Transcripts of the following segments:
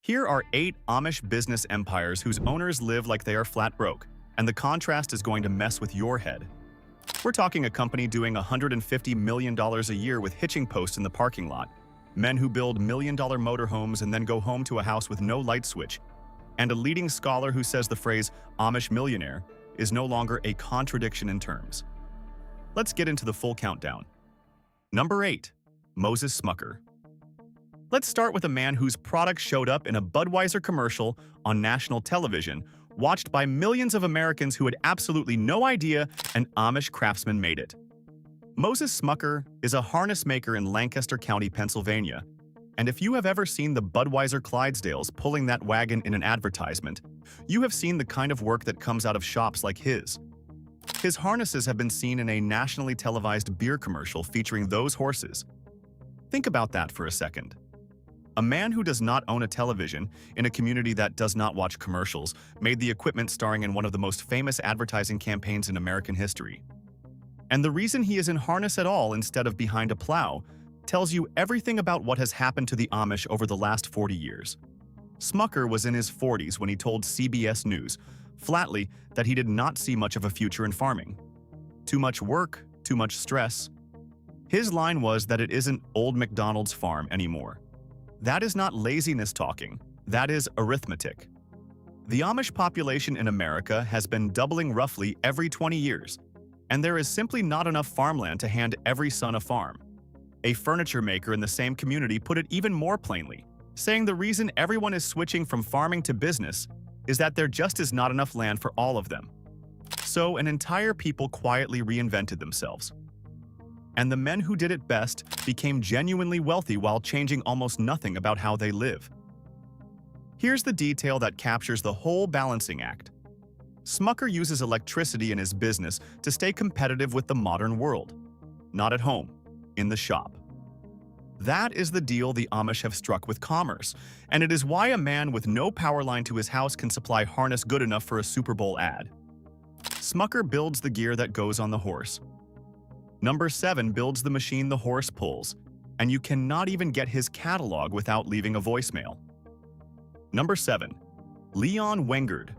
Here are 8 Amish business empires whose owners live like they are flat broke, and the contrast is going to mess with your head. We're talking a company doing $150 million a year with hitching posts in the parking lot, men who build million-dollar motorhomes and then go home to a house with no light switch, and a leading scholar who says the phrase Amish millionaire is no longer a contradiction in terms. Let's get into the full countdown. Number 8. Moses Smucker. Let's start with a man whose product showed up in a Budweiser commercial on national television, watched by millions of Americans who had absolutely no idea an Amish craftsman made it. Moses Smucker is a harness maker in Lancaster County, Pennsylvania. And if you have ever seen the Budweiser Clydesdales pulling that wagon in an advertisement, you have seen the kind of work that comes out of shops like his. His harnesses have been seen in a nationally televised beer commercial featuring those horses. Think about that for a second. A man who does not own a television in a community that does not watch commercials made the equipment starring in one of the most famous advertising campaigns in American history. And the reason he is in harness at all instead of behind a plow tells you everything about what has happened to the Amish over the last 40 years. Smucker was in his 40s when he told CBS News, flatly, that he did not see much of a future in farming. Too much work, too much stress. His line was that it isn't old MacDonald's farm anymore. That is not laziness talking, that is arithmetic. The Amish population in America has been doubling roughly every 20 years, and there is simply not enough farmland to hand every son a farm. A furniture maker in the same community put it even more plainly, saying the reason everyone is switching from farming to business is that there just is not enough land for all of them. So an entire people quietly reinvented themselves. And the men who did it best became genuinely wealthy while changing almost nothing about how they live. Here's the detail that captures the whole balancing act. Smucker uses electricity in his business to stay competitive with the modern world. Not at home, in the shop. That is the deal the Amish have struck with commerce, and it is why a man with no power line to his house can supply harness good enough for a Super Bowl ad. Smucker builds the gear that goes on the horse. Number 7 builds the machine the horse pulls, and you cannot even get his catalog without leaving a voicemail. Number 7. Leon Wengard.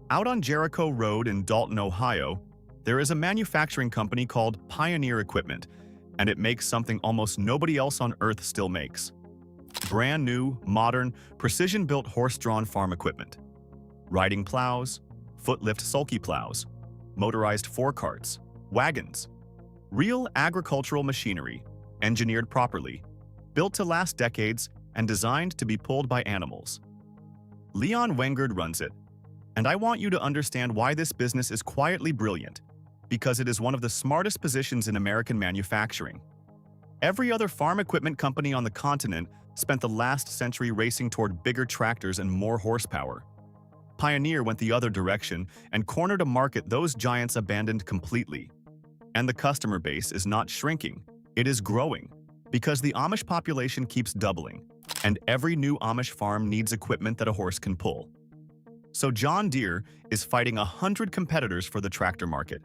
Out on Jericho Road in Dalton, Ohio, there is a manufacturing company called Pioneer Equipment, and it makes something almost nobody else on Earth still makes. Brand new, modern, precision-built horse-drawn farm equipment. Riding plows, foot-lift sulky plows, motorized forecarts, wagons. Real agricultural machinery, engineered properly, built to last decades, and designed to be pulled by animals. Leon Wengard runs it, and I want you to understand why this business is quietly brilliant, because it is one of the smartest positions in American manufacturing. Every other farm equipment company on the continent spent the last century racing toward bigger tractors and more horsepower. Pioneer went the other direction and cornered a market those giants abandoned completely. And the customer base is not shrinking, it is growing, because the Amish population keeps doubling, and every new Amish farm needs equipment that a horse can pull. So John Deere is fighting 100 competitors for the tractor market.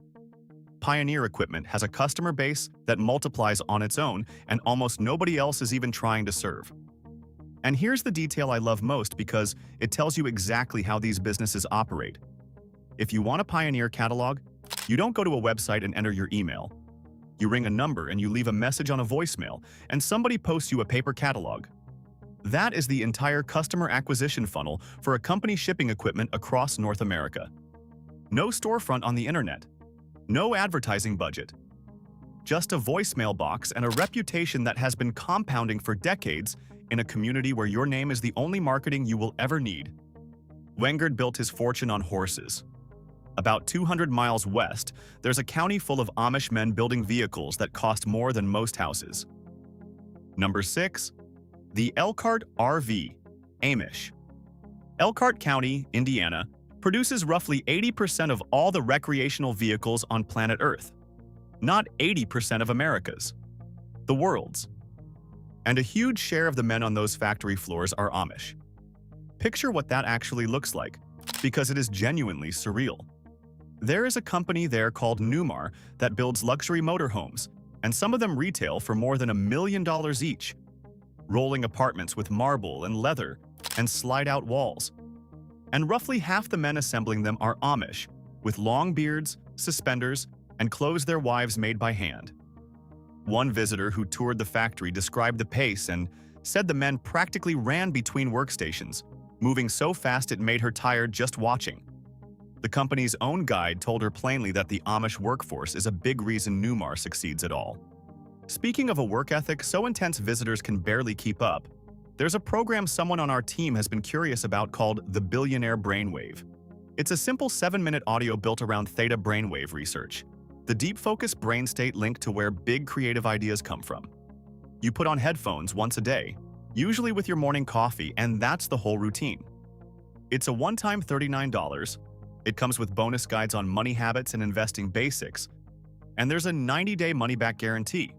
Pioneer Equipment has a customer base that multiplies on its own, and almost nobody else is even trying to serve. And here's the detail I love most because it tells you exactly how these businesses operate. If you want a Pioneer catalog, you don't go to a website and enter your email. You ring a number and you leave a message on a voicemail, and somebody posts you a paper catalog. That is the entire customer acquisition funnel for a company shipping equipment across North America. No storefront on the internet. No advertising budget. Just a voicemail box and a reputation that has been compounding for decades in a community where your name is the only marketing you will ever need. Wengard built his fortune on horses. About 200 miles west, there's a county full of Amish men building vehicles that cost more than most houses. Number 6. The Elkhart RV, Amish. Elkhart County, Indiana, produces roughly 80% of all the recreational vehicles on planet Earth. Not 80% of America's, the world's. And a huge share of the men on those factory floors are Amish. Picture what that actually looks like, because it is genuinely surreal. There is a company there called Newmar that builds luxury motorhomes, and some of them retail for more than $1 million each. Rolling apartments with marble and leather and slide-out walls. And roughly half the men assembling them are Amish, with long beards, suspenders, and clothes their wives made by hand. One visitor who toured the factory described the pace and said the men practically ran between workstations, moving so fast it made her tired just watching. The company's own guide told her plainly that the Amish workforce is a big reason Newmar succeeds at all. Speaking of a work ethic so intense visitors can barely keep up, there's a program someone on our team has been curious about called the Billionaire Brain Wave. It's a simple 7-minute audio built around theta brainwave research, the deep focus brain state linked to where big creative ideas come from. You put on headphones once a day, usually with your morning coffee, and that's the whole routine. It's a one-time $39. It comes with bonus guides on money habits and investing basics, and there's a 90-day money-back guarantee.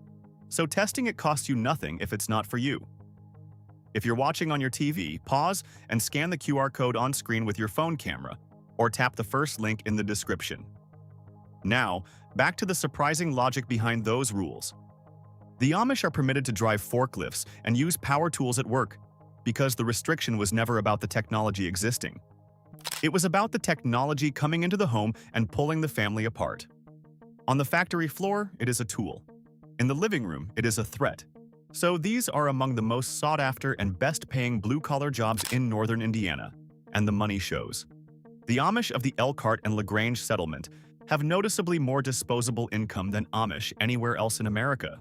So testing it costs you nothing if it's not for you. If you're watching on your TV, pause and scan the QR code on screen with your phone camera, or tap the first link in the description. Now, back to the surprising logic behind those rules. The Amish are permitted to drive forklifts and use power tools at work because the restriction was never about the technology existing. It was about the technology coming into the home and pulling the family apart. On the factory floor, it is a tool. In the living room, it is a threat. So these are among the most sought-after and best-paying blue-collar jobs in northern Indiana, and the money shows. The Amish of the Elkhart and LaGrange settlement have noticeably more disposable income than Amish anywhere else in America.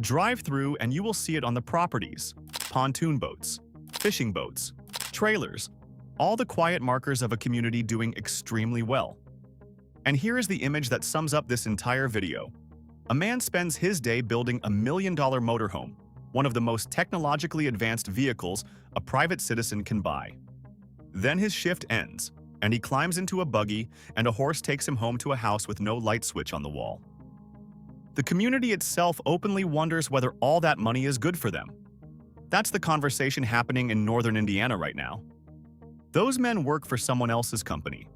Drive through and you will see it on the properties: pontoon boats, fishing boats, trailers, all the quiet markers of a community doing extremely well. And here is the image that sums up this entire video. A man spends his day building a $1 million motorhome, one of the most technologically advanced vehicles a private citizen can buy. Then his shift ends, and he climbs into a buggy, and a horse takes him home to a house with no light switch on the wall. The community itself openly wonders whether all that money is good for them. That's the conversation happening in northern Indiana right now. Those men work for someone else's company.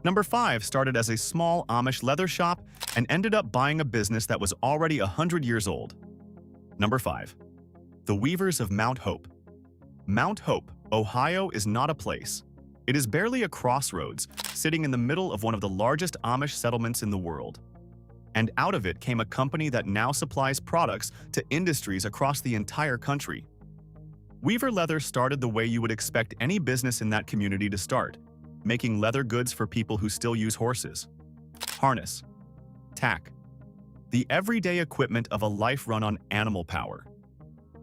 Number 5 started as a small Amish leather shop and ended up buying a business that was already 100 years old. Number 5. The Weavers of Mount Hope. Mount Hope, Ohio is not a place. It is barely a crossroads, sitting in the middle of one of the largest Amish settlements in the world. And out of it came a company that now supplies products to industries across the entire country. Weaver Leather started the way you would expect any business in that community to start, making leather goods for people who still use horses. Harness, tack, the everyday equipment of a life run on animal power.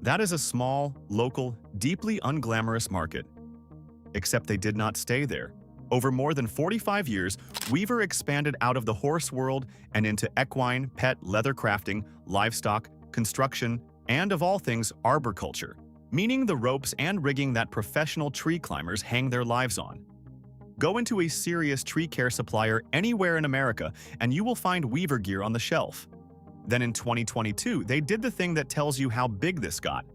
That is a small, local, deeply unglamorous market. Except they did not stay there. Over more than 45 years, Weaver expanded out of the horse world and into equine, pet, leather crafting, livestock, construction, and of all things, arboriculture, meaning the ropes and rigging that professional tree climbers hang their lives on. Go into a serious tree care supplier anywhere in America and you will find Weaver gear on the shelf. Then in 2022, they did the thing that tells you how big this got.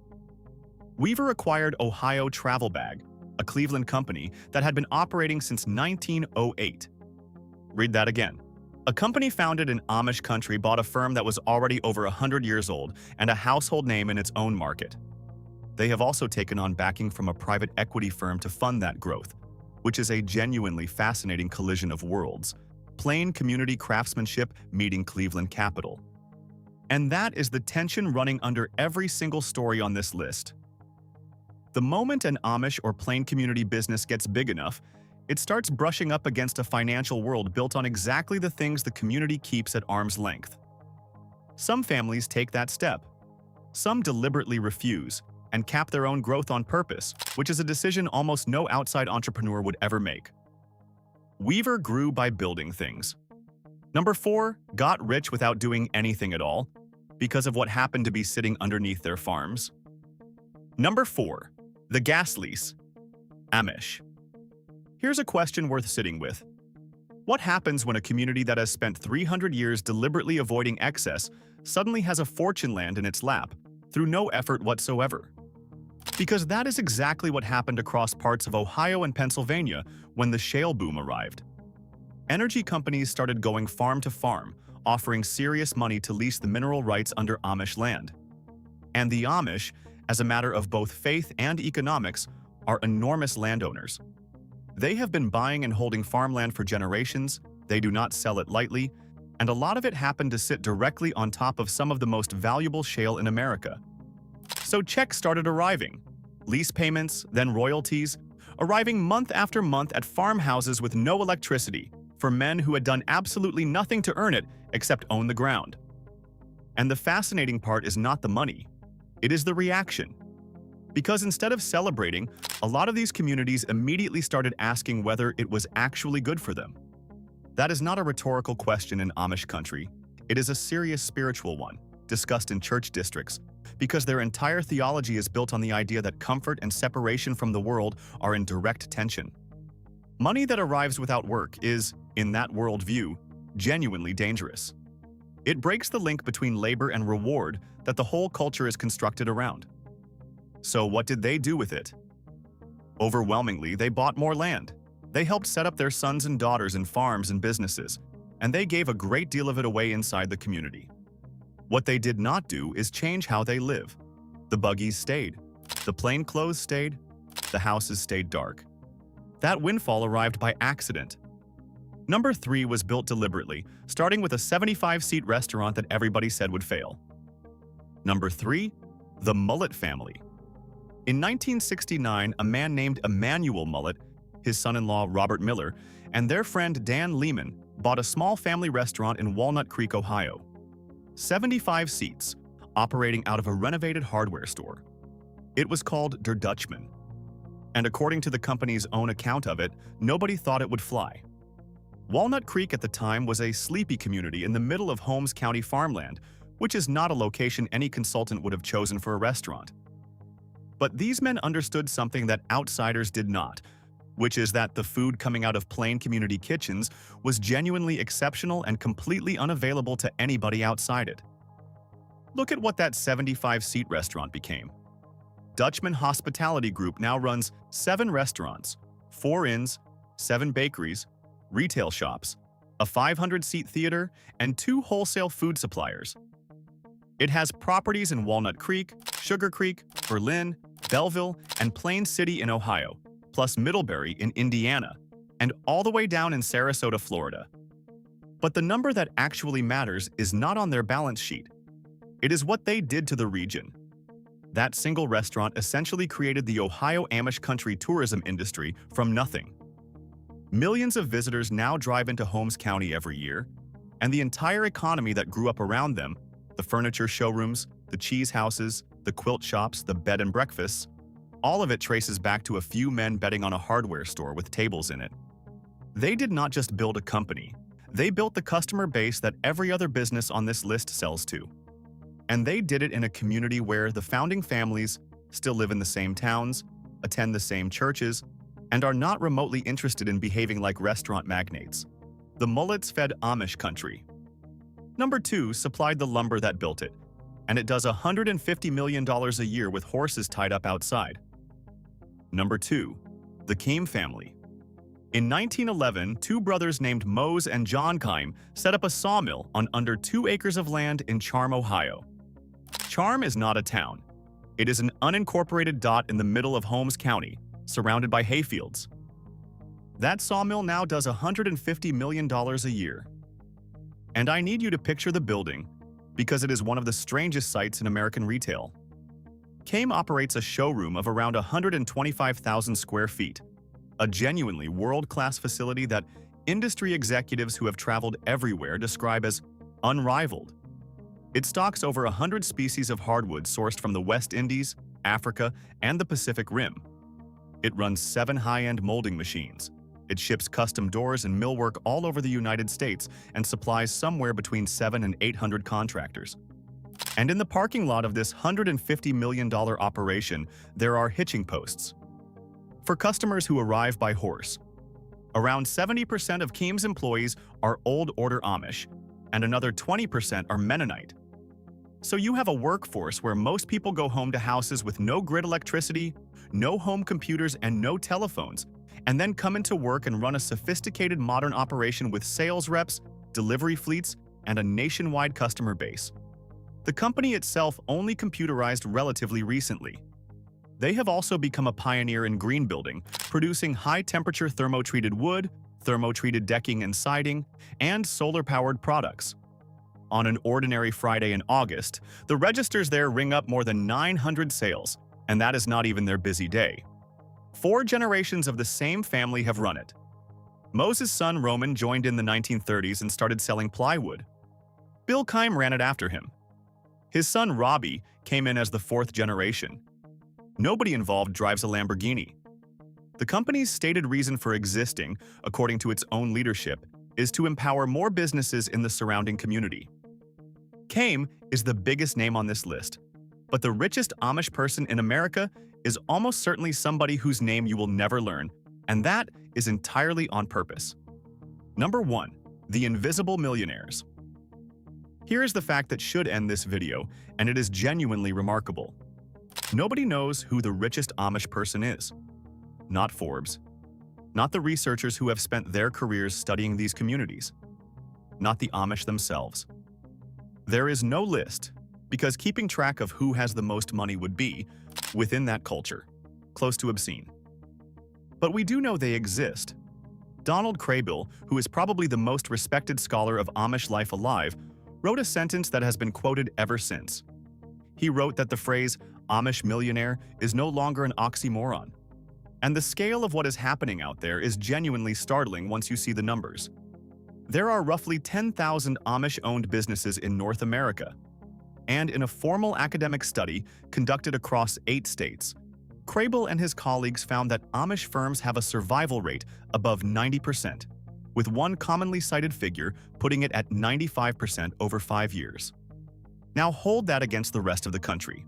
Weaver acquired Ohio Travel Bag, a Cleveland company that had been operating since 1908. Read that again. A company founded in Amish country bought a firm that was already over 100 years old and a household name in its own market. They have also taken on backing from a private equity firm to fund that growth, which is a genuinely fascinating collision of worlds. Plain community craftsmanship meeting Cleveland capital. And that is the tension running under every single story on this list. The moment an Amish or plain community business gets big enough, it starts brushing up against a financial world built on exactly the things the community keeps at arm's length. Some families take that step. Some deliberately refuse and cap their own growth on purpose, which is a decision almost no outside entrepreneur would ever make. Weaver grew by building things. Number 4, got rich without doing anything at all, because of what happened to be sitting underneath their farms. Number 4, the gas lease. Amish. Here's a question worth sitting with. What happens when a community that has spent 300 years deliberately avoiding excess suddenly has a fortune land in its lap, through no effort whatsoever? Because that is exactly what happened across parts of Ohio and Pennsylvania when the shale boom arrived. Energy companies started going farm to farm, offering serious money to lease the mineral rights under Amish land. And the Amish, as a matter of both faith and economics, are enormous landowners. They have been buying and holding farmland for generations, they do not sell it lightly, and a lot of it happened to sit directly on top of some of the most valuable shale in America. So checks started arriving. Lease payments, then royalties, arriving month after month at farmhouses with no electricity for men who had done absolutely nothing to earn it except own the ground. And the fascinating part is not the money, it is the reaction. Because instead of celebrating, a lot of these communities immediately started asking whether it was actually good for them. That is not a rhetorical question in Amish country. It is a serious spiritual one, discussed in church districts, because their entire theology is built on the idea that comfort and separation from the world are in direct tension. Money that arrives without work is, in that worldview, genuinely dangerous. It breaks the link between labor and reward that the whole culture is constructed around. So what did they do with it? Overwhelmingly, they bought more land. They helped set up their sons and daughters in farms and businesses, and they gave a great deal of it away inside the community. What they did not do is change how they live. The buggies stayed. The plain clothes stayed. The houses stayed dark. That windfall arrived by accident. Number 3 was built deliberately, starting with a 75-seat restaurant that everybody said would fail. Number 3, the Mullet family. In 1969, a man named Emanuel Mullet, his son-in-law Robert Miller, and their friend Dan Lehman bought a small family restaurant in Walnut Creek, Ohio. 75 seats, operating out of a renovated hardware store. It was called Der Dutchman. And according to the company's own account of it, nobody thought it would fly. Walnut Creek at the time was a sleepy community in the middle of Holmes County farmland, which is not a location any consultant would have chosen for a restaurant. But these men understood something that outsiders did not, which is that the food coming out of plain community kitchens was genuinely exceptional and completely unavailable to anybody outside it. Look at what that 75-seat restaurant became. Dutchman Hospitality Group now runs 7 restaurants, 4 inns, 7 bakeries, retail shops, a 500-seat theater, and 2 wholesale food suppliers. It has properties in Walnut Creek, Sugar Creek, Berlin, Belleville, and Plain City in Ohio, plus Middlebury in Indiana, and all the way down in Sarasota, Florida. But the number that actually matters is not on their balance sheet. It is what they did to the region. That single restaurant essentially created the Ohio Amish country tourism industry from nothing. Millions of visitors now drive into Holmes County every year, and the entire economy that grew up around them, the furniture showrooms, the cheese houses, the quilt shops, the bed and breakfasts, all of it traces back to a few men betting on a hardware store with tables in it. They did not just build a company, they built the customer base that every other business on this list sells to. And they did it in a community where the founding families still live in the same towns, attend the same churches, and are not remotely interested in behaving like restaurant magnates. The Mullets fed Amish country. Number 2 supplied the lumber that built it, and it does $150 million a year with horses tied up outside. Number 2, the Keim family. In 1911, 2 brothers named Mose and John Keim set up a sawmill on under 2 acres of land in Charm, Ohio. Charm is not a town. It is an unincorporated dot in the middle of Holmes County, surrounded by hayfields. That sawmill now does $150 million a year. And I need you to picture the building, because it is one of the strangest sights in American retail. Keim operates a showroom of around 125,000 square feet, a genuinely world-class facility that industry executives who have traveled everywhere describe as unrivaled. It stocks over 100 species of hardwood sourced from the West Indies, Africa, and the Pacific Rim. It runs 7 high-end molding machines. It ships custom doors and millwork all over the United States and supplies somewhere between 700 and 800 contractors. And in the parking lot of this $150 million operation, there are hitching posts. For customers who arrive by horse, around 70% of Keim's employees are Old Order Amish, and another 20% are Mennonite. So you have a workforce where most people go home to houses with no grid electricity, no home computers, and no telephones, and then come into work and run a sophisticated modern operation with sales reps, delivery fleets, and a nationwide customer base. The company itself only computerized relatively recently. They have also become a pioneer in green building, producing high-temperature thermo-treated wood, thermo-treated decking and siding, and solar-powered products. On an ordinary Friday in August, the registers there ring up more than 900 sales, and that is not even their busy day. 4 generations of the same family have run it. Moses' son Roman joined in the 1930s and started selling plywood. Bill Kime ran it after him. His son Robbie came in as the 4th generation. Nobody involved drives a Lamborghini. The company's stated reason for existing, according to its own leadership, is to empower more businesses in the surrounding community. Kime is the biggest name on this list, but the richest Amish person in America is almost certainly somebody whose name you will never learn, and that is entirely on purpose. Number 1. The Invisible Millionaires. Here is the fact that should end this video, and it is genuinely remarkable. Nobody knows who the richest Amish person is. Not Forbes. Not the researchers who have spent their careers studying these communities. Not the Amish themselves. There is no list, because keeping track of who has the most money would be, within that culture, close to obscene. But we do know they exist. Donald Craybill, who is probably the most respected scholar of Amish life alive, wrote a sentence that has been quoted ever since. He wrote that the phrase, Amish millionaire, is no longer an oxymoron. And the scale of what is happening out there is genuinely startling once you see the numbers. There are roughly 10,000 Amish-owned businesses in North America. And in a formal academic study conducted across 8 states, Craybill and his colleagues found that Amish firms have a survival rate above 90%, with one commonly cited figure putting it at 95% over 5 years. Now hold that against the rest of the country.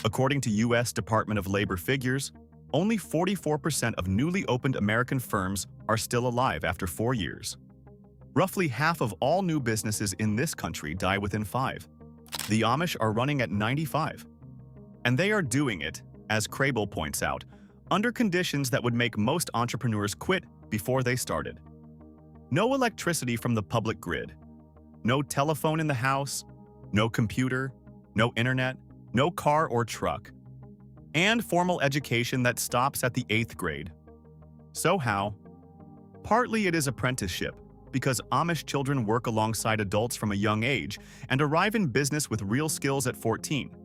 According to U.S. Department of Labor figures, only 44% of newly opened American firms are still alive after 4 years. Roughly half of all new businesses in this country die within 5. The Amish are running at 95. And they are doing it, as Craybill points out, under conditions that would make most entrepreneurs quit before they started. No electricity from the public grid. No telephone in the house. No computer. No internet. No car or truck. And formal education that stops at the 8th grade. So how? Partly it is apprenticeship, because Amish children work alongside adults from a young age and arrive in business with real skills at 14.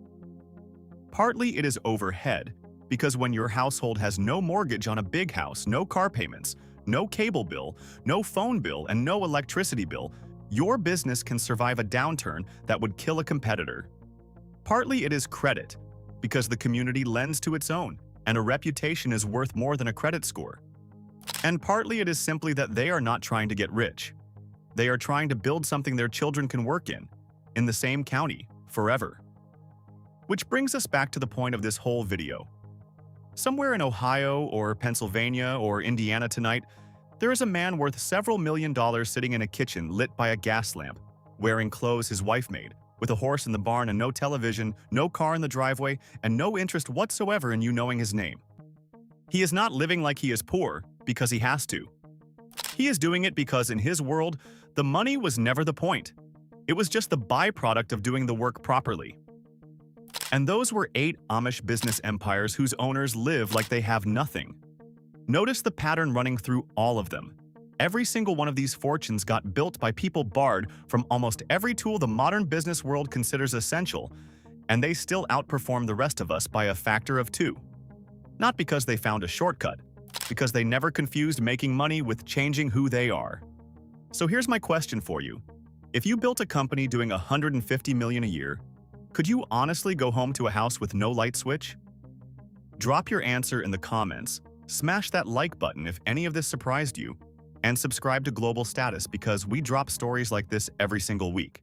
Partly it is overhead, because when your household has no mortgage on a big house, no car payments, no cable bill, no phone bill, and no electricity bill, your business can survive a downturn that would kill a competitor. Partly it is credit, because the community lends to its own, and a reputation is worth more than a credit score. And partly it is simply that they are not trying to get rich. They are trying to build something their children can work in the same county, forever. Which brings us back to the point of this whole video. Somewhere in Ohio or Pennsylvania or Indiana tonight, there is a man worth several $1 million sitting in a kitchen lit by a gas lamp, wearing clothes his wife made, with a horse in the barn and no television, no car in the driveway, and no interest whatsoever in you knowing his name. He is not living like he is poor because he has to. He is doing it because in his world, the money was never the point. It was just the byproduct of doing the work properly. And those were 8 Amish business empires whose owners live like they have nothing. Notice the pattern running through all of them. Every single one of these fortunes got built by people borrowed from almost every tool the modern business world considers essential, and they still outperform the rest of us by a factor of 2. Not because they found a shortcut, because they never confused making money with changing who they are. So here's my question for you. If you built a company doing $150 million a year, could you honestly go home to a house with no light switch? Drop your answer in the comments, smash that like button if any of this surprised you, and subscribe to Global Status because we drop stories like this every single week.